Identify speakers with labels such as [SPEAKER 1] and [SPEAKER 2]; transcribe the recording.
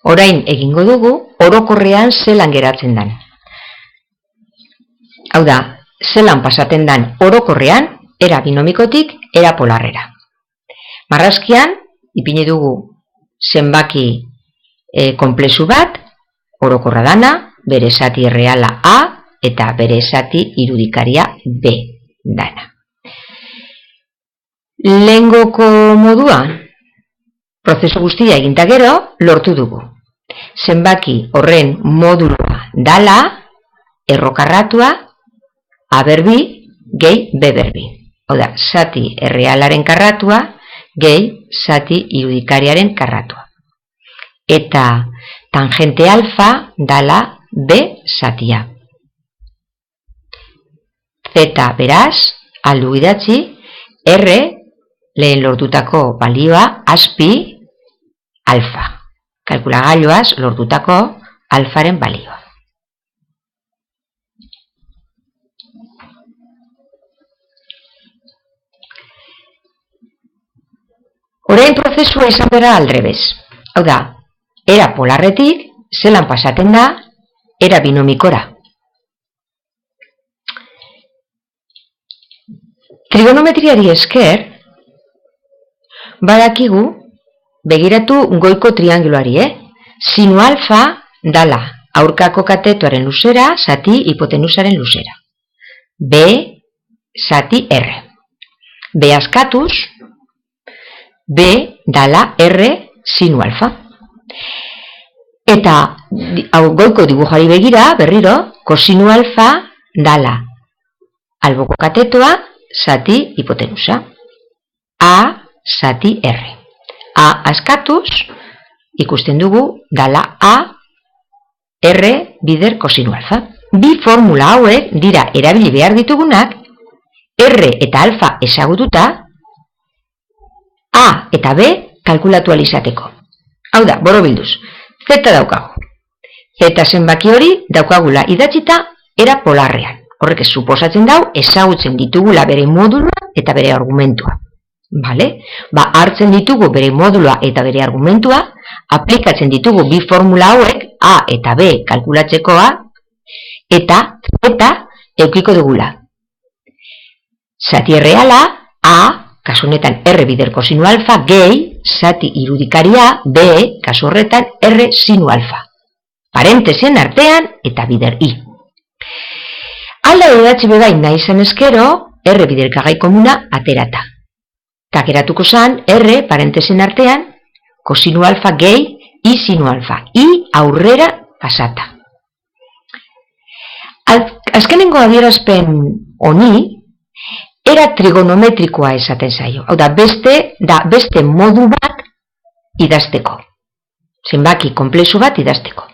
[SPEAKER 1] Orain egingo dugu orokorrean zelan geratzen dan. Hau da, zelan pasaten dan orokorrean era binomikotik era polarrera. Marrazkian ipini dugu zenbaki konplexu bat, orokorra dana, bere zati erreala A eta bere zati irudikaria B dana. Lehengoko moduan, prozesu guztia eginta gero, lortu dugu. Zenbaki horren modulua dala, errokarratua, A berbi, gehi B berbi. Hau da, zati errealaren karratua, gehi zati irudikariaren karratua. Eta tangente alfa dala B zatia. Z beraz, aldu idatzi, R lehen lortutako balioa azpi alfa. Kalkulagailuaz lortutako alfaren balioa. Orain prozesua izan bera aldrebez. Hau da, era polarretik zelan pasaten da era binomikora. Trigonometriari esker, badakigu, begiratu goiko trianguloari, sinu alfa dala aurkako katetuaren luzera, zati hipotenusaren luzera. B, zati R. B askatuz, B dala R sinu alfa. Eta goiko dibujari begira, berriro, kosinu alfa dala alboko katetua, zati hipotenusa. A, zati R. A askatuz, ikusten dugu, dala A, R bider kosinu alfa. Bi formula hauek dira erabili behar ditugunak, R eta alfa ezagututa, A eta B kalkulatu alizateko. Hau da, borobilduz, Z daukagu. Z zenbaki hori daukagula idatzita era polarrean. Horrek ez suposatzen dau, ezagutzen ditugula bere modulua eta bere argumentua. Bale? Ba, hartzen ditugu bere modulua eta bere argumentua, aplikatzen ditugu bi formula hauek, A eta B kalkulatzekoa, eta Z eukiko dugula. Zati erreala, A, kasu honetan R bider kosinu alfa, gehi, zati irudikaria, B, kasu horretan R sinu alfa. Parentesen artean eta bider I. Alda idatzi bebain nahi zen eskero, R biderkagai komuna aterata. Takeratuko zan, R parentesen artean, kosinu alfa gehi, I sinu alfa. I aurrera pasata. Azkenengo adierazpen honi, era trigonometrikoa esaten zaio. Hau da, beste modu bat idazteko. Zenbaki konplexu bat idazteko.